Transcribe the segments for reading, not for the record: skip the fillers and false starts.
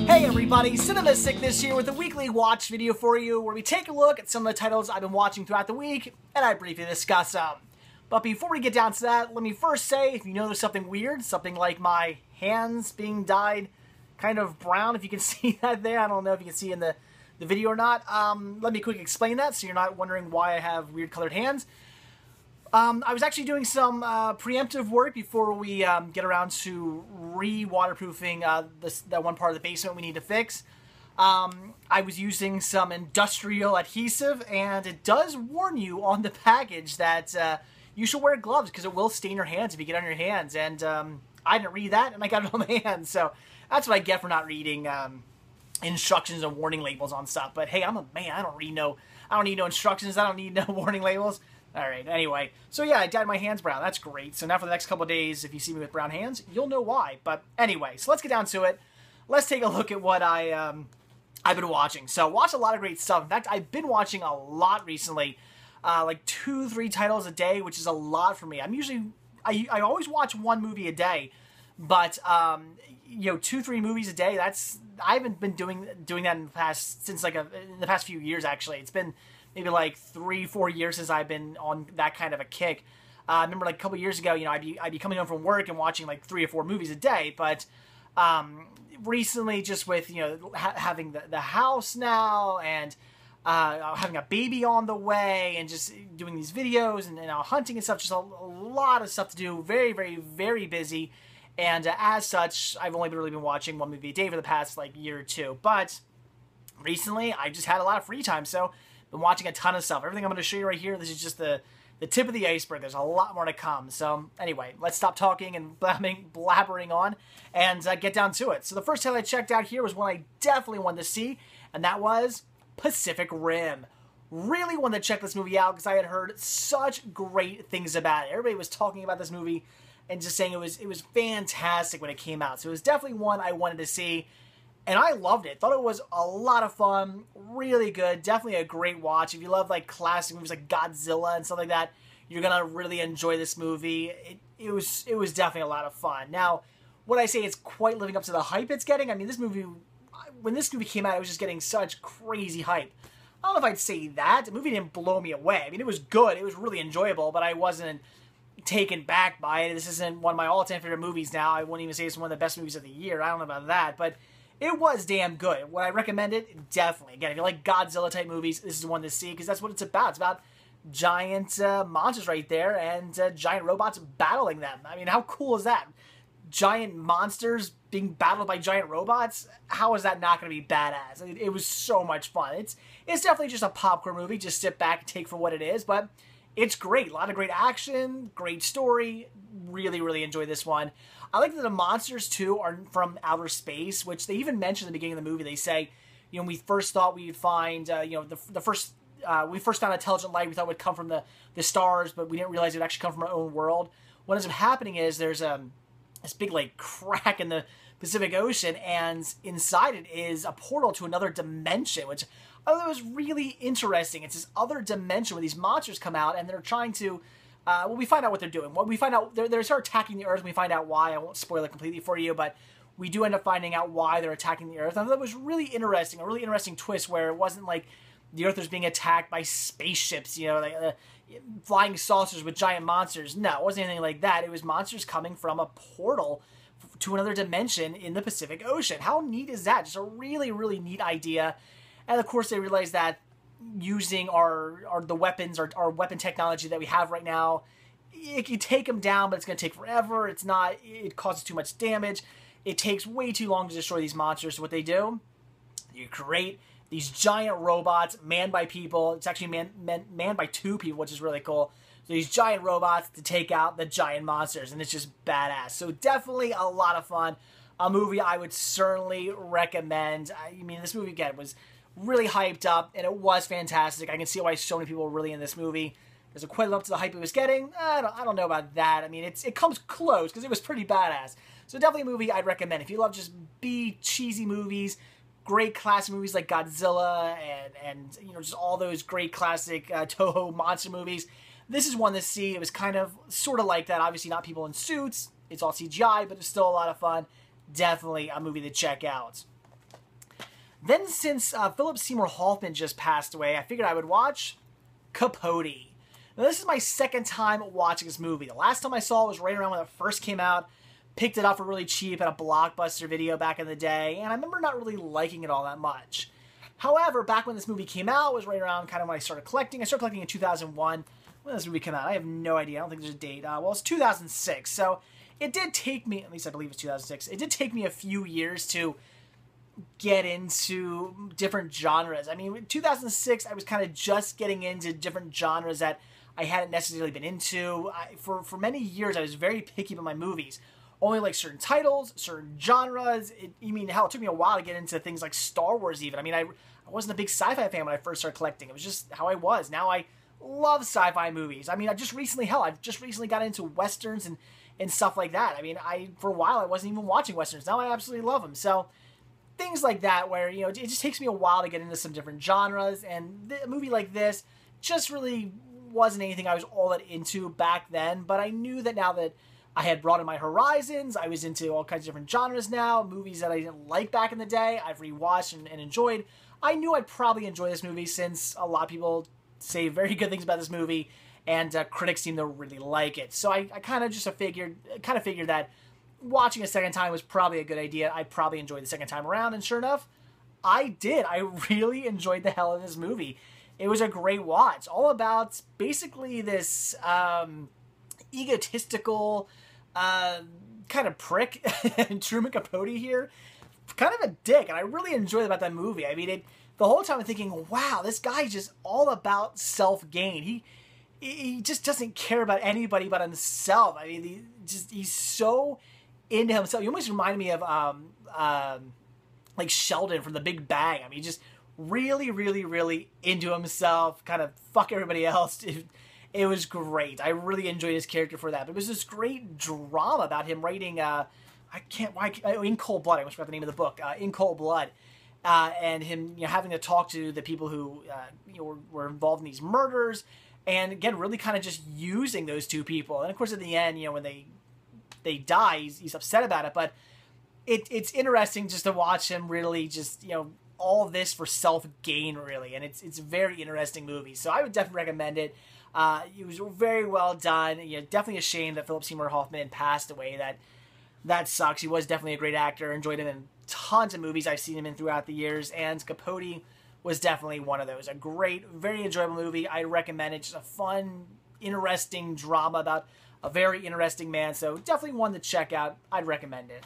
Hey everybody, Cinema Sickness here with a weekly watch video for you where we take a look at some of the titles I've been watching throughout the week and I briefly discuss them. But before we get down to that, let me first say, if you notice something weird, something like my hands being dyed kind of brown, if you can see that there, I don't know if you can see in the video or not, let me quickly explain that so you're not wondering why I have weird colored hands. I was actually doing some preemptive work before we get around to re-waterproofing that one part of the basement we need to fix. I was using some industrial adhesive, and it does warn you on the package that you should wear gloves because it will stain your hands if you get on your hands. And I didn't read that, and I got it on my hands. So that's what I get for not reading instructions and warning labels on stuff. But hey, I'm a man. I don't need no instructions. I don't need no warning labels. Alright, anyway. So yeah, I dyed my hands brown. That's great. So now for the next couple of days, if you see me with brown hands, you'll know why. But anyway, so let's get down to it. Let's take a look at what I've been watching. So watched a lot of great stuff. In fact, I've been watching a lot recently. Like 2-3 titles a day, which is a lot for me. I always watch one movie a day. But, you know, 2-3 movies a day, I haven't been doing that in the past few years, actually. It's been maybe like 3-4 years since I've been on that kind of a kick. I remember like a couple years ago, you know, I'd be coming home from work and watching like 3 or 4 movies a day. But recently, just with, you know, having the house now and having a baby on the way and just doing these videos and hunting and stuff, just a lot of stuff to do. Very, very, very busy. And as such, I've only really been watching one movie a day for the past like year or two. But recently, I just had a lot of free time, so been watching a ton of stuff. Everything I'm going to show you right here, this is just the tip of the iceberg. There's a lot more to come. So anyway, let's stop talking and blabbering on and get down to it. So the first title I checked out here was one I definitely wanted to see, and that was Pacific Rim. Really wanted to check this movie out because I had heard such great things about it. Everybody was talking about this movie and just saying it was fantastic when it came out. So it was definitely one I wanted to see. And I loved it. Thought it was a lot of fun. Really good. Definitely a great watch. If you love like classic movies like Godzilla and stuff like that, you're going to really enjoy this movie. It was definitely a lot of fun. Now, would I say it's quite living up to the hype it's getting? I mean, this movie, when this movie came out, it was just getting such crazy hype. I don't know if I'd say that. The movie didn't blow me away. I mean, it was good. It was really enjoyable, but I wasn't taken back by it. This isn't one of my all-time favorite movies now. I wouldn't even say it's one of the best movies of the year. I don't know about that, but it was damn good. Would I recommend it? Definitely. Again, if you like Godzilla-type movies, this is one to see, because that's what it's about. It's about giant monsters right there, and giant robots battling them. I mean, how cool is that? Giant monsters being battled by giant robots? How is that not going to be badass? I mean, it was so much fun. It's definitely just a popcorn movie. Just sit back and take for what it is, but it's great. A lot of great action, great story. Really, really enjoyed this one. I like that the monsters, too, are from outer space, which they even mention in the beginning of the movie. They say, you know, we first thought we'd find, you know, we first found intelligent life, we thought it would come from the stars, but we didn't realize it would actually come from our own world. What ends up happening is there's this big, like, crack in the Pacific Ocean, and inside it is a portal to another dimension, which I thought was really interesting. It's this other dimension where these monsters come out, and they're trying to well, we find out what they're doing. Well, we find out they start attacking the Earth, and we find out why. I won't spoil it completely for you, but we do end up finding out why they're attacking the Earth. I thought that was really interesting, a really interesting twist where it wasn't like the Earth was being attacked by spaceships, you know, like flying saucers with giant monsters. No, it wasn't anything like that. It was monsters coming from a portal to another dimension in the Pacific Ocean. How neat is that? Just a really, really neat idea. And of course, they realized that using the weapons, our weapon technology that we have right now, it can take them down, but it's going to take forever. It causes too much damage. It takes way too long to destroy these monsters. So what they do, you create these giant robots manned by people. It's actually manned by 2 people, which is really cool. So these giant robots to take out the giant monsters, and it's just badass. So definitely a lot of fun. A movie I would certainly recommend. I mean, this movie, again, was really hyped up, and it was fantastic. I can see why so many people were really in this movie. Does it quite live up to the hype it was getting? I don't know about that. I mean, it comes close, because it was pretty badass. So definitely a movie I'd recommend. If you love just cheesy movies, great classic movies like Godzilla, and you know, just all those great classic Toho monster movies, this is one to see. It was kind of sort of like that. Obviously not people in suits. It's all CGI, but it's still a lot of fun. Definitely a movie to check out. Then since Philip Seymour Hoffman just passed away, I figured I would watch Capote. Now this is my second time watching this movie. The last time I saw it was right around when it first came out. Picked it up for really cheap at a Blockbuster video back in the day, and I remember not really liking it all that much. However, back when this movie came out, was right around kind of when I started collecting. I started collecting in 2001. When did this movie come out? I have no idea. I don't think there's a date. Well, it's 2006, so it did take me, at least I believe it's 2006, it did take me a few years to get into different genres. I mean, in 2006, I was kind of just getting into different genres that I hadn't necessarily been into. For many years, I was very picky about my movies. Only like certain titles, certain genres. Hell, it took me a while to get into things like Star Wars even. I mean, I wasn't a big sci-fi fan when I first started collecting. It was just how I was. Now I love sci-fi movies. I mean, I've just recently got into Westerns and stuff like that. I mean, for a while, I wasn't even watching Westerns. Now I absolutely love them. So, things like that where, it just takes me a while to get into some different genres. And a movie like this just really wasn't anything I was all that into back then. But I knew that now that I had broadened my horizons, I was into all kinds of different genres now, movies that I didn't like back in the day, I've rewatched and enjoyed. I knew I'd probably enjoy this movie since a lot of people say very good things about this movie, and critics seem to really like it. So I kind of figured that watching a second time was probably a good idea. I'd probably enjoy the second time around, and sure enough, I did. I really enjoyed the hell of this movie. It was a great watch. All about basically this egotistical kind of prick, Truman Capote here. Kind of a dick, and I really enjoyed about that movie. I mean, the whole time I'm thinking, wow, this guy's just all about self-gain. He just doesn't care about anybody but himself. I mean, he's so into himself. He almost reminded me of like Sheldon from The Big Bang. I mean, just really, really, really into himself, kind of fuck everybody else. It was great. I really enjoyed his character for that. But it was this great drama about him writing, In Cold Blood. I almost forgot the name of the book. In Cold Blood. And him having to talk to the people who were involved in these murders. And again, really kind of just using those two people. And of course, at the end, when they die, he's upset about it. But it's interesting just to watch him really just, all of this for self-gain, really. And it's a very interesting movie. So I would definitely recommend it. It was very well done. Definitely a shame that Philip Seymour Hoffman passed away. That sucks. He was definitely a great actor. Enjoyed him in tons of movies I've seen him in throughout the years. And Capote was definitely one of those. A great, very enjoyable movie. I recommend it. Just a fun, interesting drama about a very interesting man. So definitely one to check out. I'd recommend it.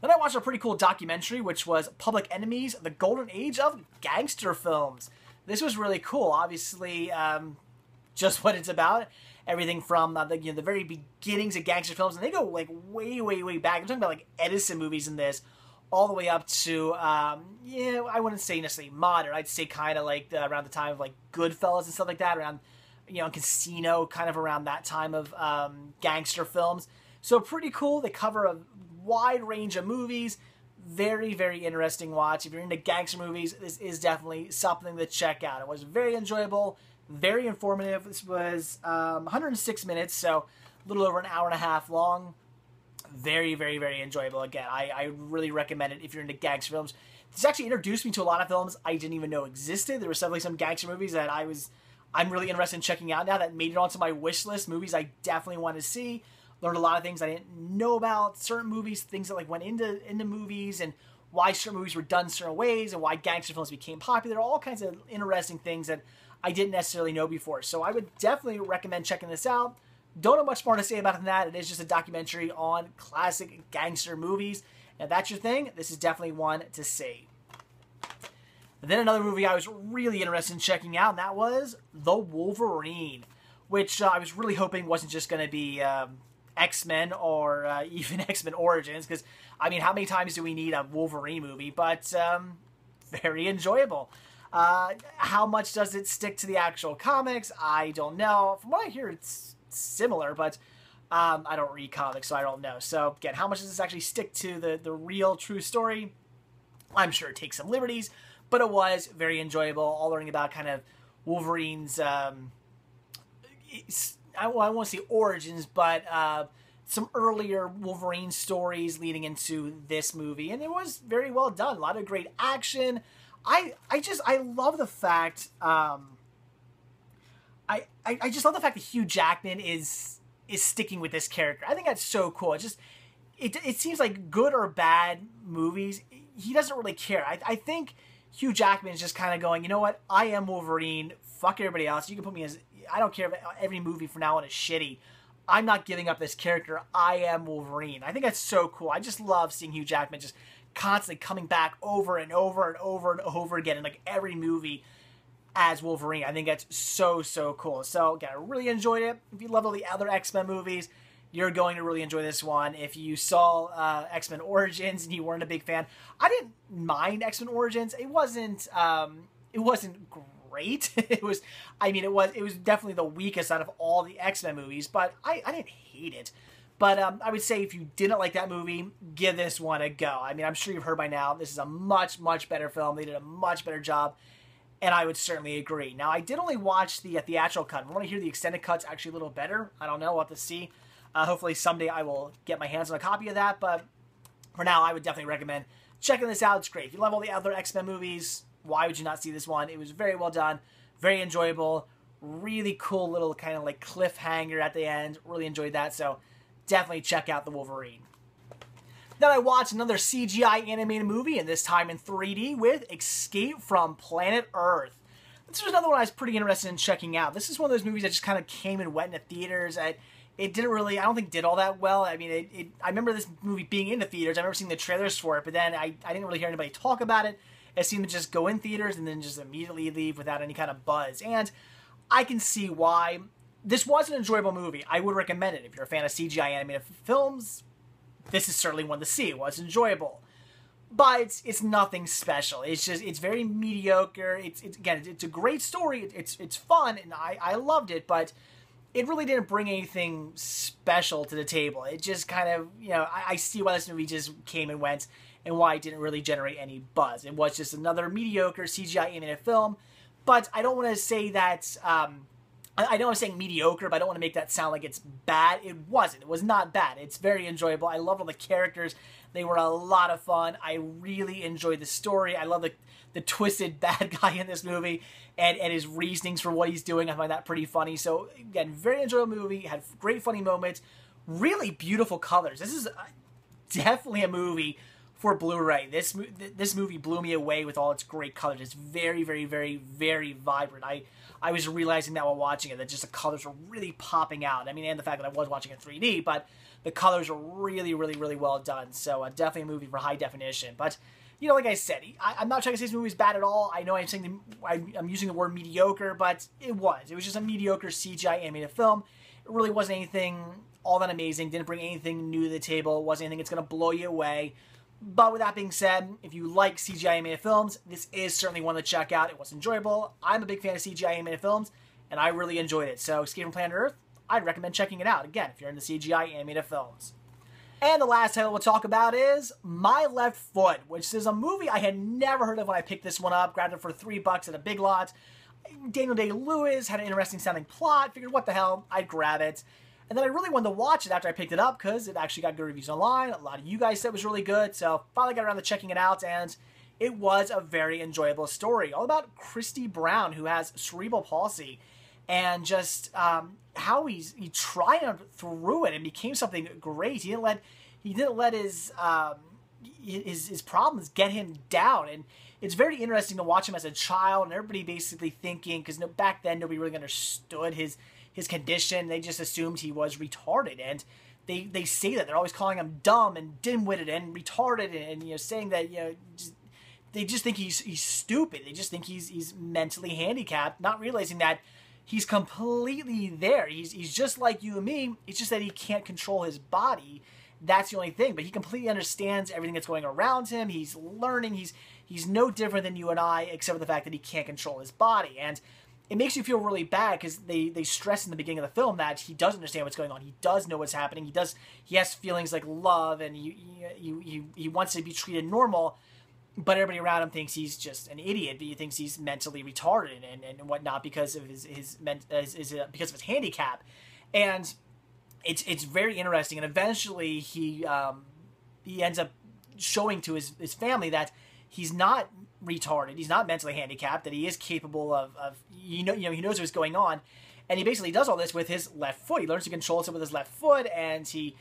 Then I watched a pretty cool documentary, which was Public Enemies: The Golden Age of Gangster Films. This was really cool. Obviously, just what it's about. Everything from the very beginnings of gangster films, and they go like way, way, way back. I'm talking about like Edison movies in this, all the way up to I wouldn't say necessarily modern. I'd say kind of like around the time of like Goodfellas and stuff like that. Around Casino, kind of around that time of gangster films. So pretty cool. They cover a wide range of movies. Very, very interesting watch. If you're into gangster movies, this is definitely something to check out. It was very enjoyable. Very informative. This was 106 minutes, so a little over an hour and a half long. Very, very, very enjoyable. Again, I really recommend it if you're into gangster films. This actually introduced me to a lot of films I didn't even know existed. There were definitely some gangster movies that I'm really interested in checking out now that made it onto my wish list. Movies I definitely want to see. Learned a lot of things I didn't know about. Certain movies, things that like went into movies, and why certain movies were done certain ways, and why gangster films became popular. All kinds of interesting things that I didn't necessarily know before. So I would definitely recommend checking this out. Don't have much more to say about it than that. It is just a documentary on classic gangster movies. And if that's your thing, this is definitely one to see. And then another movie I was really interested in checking out, and that was The Wolverine, which I was really hoping wasn't just going to be X-Men or even X-Men Origins, because, I mean, how many times do we need a Wolverine movie? But very enjoyable. How much does it stick to the actual comics? I don't know. From what I hear, it's similar, but I don't read comics, so I don't know. So, again, how much does this actually stick to the real, true story? I'm sure it takes some liberties, but it was very enjoyable. All learning about kind of Wolverine's I won't say origins, but some earlier Wolverine stories leading into this movie, and it was very well done. A lot of great action. I love the fact I just love the fact that Hugh Jackman is sticking with this character. I think that's so cool. It seems like good or bad movies, he doesn't really care. I think Hugh Jackman is just kind of going, you know what? I am Wolverine. Fuck everybody else. You can put me as... I don't care if every movie from now on is shitty. I'm not giving up this character. I am Wolverine. I think that's so cool. I just love seeing Hugh Jackman just constantly coming back over and over and over and over again in like every movie as Wolverine. I think that's so, so cool. So, again, I really enjoyed it. If you love all the other X-Men movies, you're going to really enjoy this one. If you saw X-Men Origins and you weren't a big fan, I didn't mind X-Men Origins. It wasn't great. It was definitely the weakest out of all the X-Men movies, but I didn't hate it. But I would say if you didn't like that movie, give this one a go. I mean, I'm sure you've heard by now, this is a much, much better film. They did a much better job, and I would certainly agree. Now, I did only watch the theatrical cut. I want to hear the extended cut's actually a little better. I don't know. We'll have to see. Hopefully someday I will get my hands on a copy of that, but for now, I would definitely recommend checking this out. It's great. If you love all the other X-Men movies, why would you not see this one? It was very well done, very enjoyable, really cool little kind of like cliffhanger at the end. Really enjoyed that, so definitely check out the Wolverine. Then I watched another CGI animated movie, and this time in 3D with Escape from Planet Earth. This was another one I was pretty interested in checking out. This is one of those movies that just kind of came and went into theaters. It didn't really, I don't think did all that well. I mean, I remember this movie being in the theaters. I remember seeing the trailers for it, but then I didn't really hear anybody talk about it. It seemed to just go in theaters and then just immediately leave without any kind of buzz. And I can see why. This was an enjoyable movie. I would recommend it. If you're a fan of CGI animated films, this is certainly one to see. It was enjoyable. But it's nothing special. It's very mediocre. Again, it's a great story. It's fun, and I loved it, but it really didn't bring anything special to the table. It just kind of, I see why this movie just came and went and why it didn't really generate any buzz. It was just another mediocre CGI animated film, but I don't want to say that, I know I'm saying mediocre, but I don't want to make that sound like it's bad. It wasn't. It was not bad. It's very enjoyable. I love all the characters. They were a lot of fun. I really enjoyed the story. I love the twisted bad guy in this movie and his reasonings for what he's doing. I find that pretty funny. So, again, very enjoyable movie. Had great funny moments. Really beautiful colors. This is definitely a movie for Blu-ray. This movie blew me away with all its great colors. It's very, very, very, very vibrant. I was realizing that while watching it, that just the colors were really popping out. I mean, and the fact that I was watching it in 3D, but the colors are really, really, really well done. So definitely a movie for high definition. But, like I said, I'm not trying to say this movie is bad at all. I know I'm using the word mediocre, but it was. It was just a mediocre CGI animated film. It really wasn't anything all that amazing. Didn't bring anything new to the table. It wasn't anything that's going to blow you away. But with that being said, if you like CGI animated films, this is certainly one to check out. It was enjoyable. I'm a big fan of CGI animated films, and I really enjoyed it. So Escape from Planet Earth, I'd recommend checking it out. Again, if you're into CGI animated films. And the last title we'll talk about is My Left Foot, which is a movie I had never heard of when I picked this one up. Grabbed it for $3 at a Big Lots. Daniel Day-Lewis had an interesting sounding plot. Figured, what the hell, I'd grab it. And then I really wanted to watch it after I picked it up because it actually got good reviews online. A lot of you guys said it was really good. So finally got around to checking it out, and it was a very enjoyable story. All about Christy Brown, who has cerebral palsy, and just how he triumphed through it and became something great. He didn't let his problems get him down. And it's very interesting to watch him as a child, and everybody basically thinking, because back then nobody really understood his condition. They just assumed he was retarded, and they say that they're always calling him dumb and dim-witted and retarded, and saying that they just think he's stupid. They just think he's mentally handicapped, not realizing that he's completely there. He's just like you and me. It's just that he can't control his body. That's the only thing. But he completely understands everything that's going around him. He's learning. He's no different than you and I, except for the fact that he can't control his body. And it makes you feel really bad because they stress in the beginning of the film that he does understand what's going on. He does know what's happening. He has feelings like love, and he wants to be treated normal. but everybody around him thinks he's just an idiot. He thinks he's mentally retarded and whatnot because of because of his handicap. And it's very interesting. And eventually he ends up showing to his family that he's not retarded, he's not mentally handicapped, that he is capable of he knows what's going on. And he basically does all this with his left foot. He learns to control it with his left foot, and he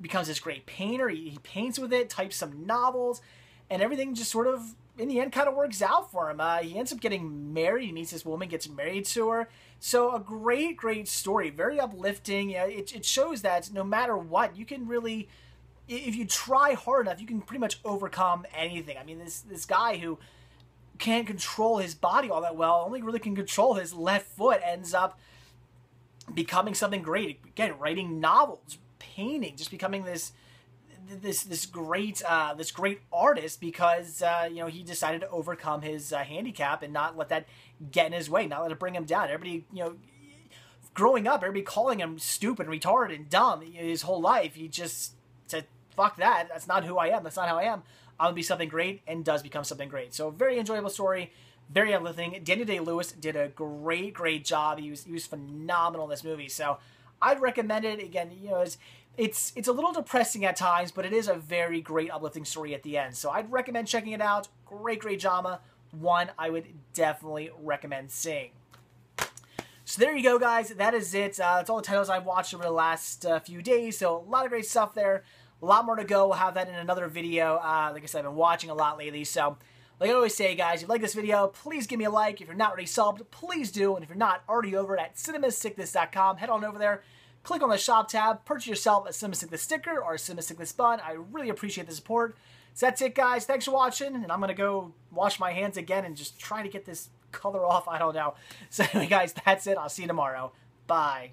becomes this great painter. He paints with it, types some novels, and everything just sort of, in the end, kind of works out for him. He ends up getting married. He meets this woman, gets married to her. So a great, great story. Very uplifting. It shows that no matter what, you can really, if you try hard enough, you can pretty much overcome anything. I mean, this guy who can't control his body all that well, only really can control his left foot, ends up becoming something great. Again, writing novels, painting, just becoming this great artist because he decided to overcome his handicap and not let that get in his way, not let it bring him down. Everybody, growing up, everybody calling him stupid, retarded, and dumb his whole life. He just said, "Fuck that. That's not who I am. That's not how I am. I'm gonna be something great," and does become something great. So very enjoyable story, very uplifting. Daniel Day-Lewis did a great job. He was phenomenal in this movie. So I'd recommend it. Again, it's a little depressing at times, but it is a very great uplifting story at the end. So I'd recommend checking it out. Great drama. One I would definitely recommend seeing. So there you go, guys. That is it. That's all the titles I've watched over the last few days. So a lot of great stuff there. A lot more to go. We'll have that in another video. Like I said, I've been watching a lot lately. So like I always say, guys, if you like this video, please give me a like. If you're not already subbed, please do. And if you're not already over at cinemasickness.com, head on over there. Click on the shop tab, purchase yourself a Cinema Sickness sticker or a Cinema Sickness bun. I really appreciate the support. So that's it, guys. Thanks for watching, and I'm going to go wash my hands again and just try to get this color off. I don't know. So anyway, guys, that's it. I'll see you tomorrow. Bye.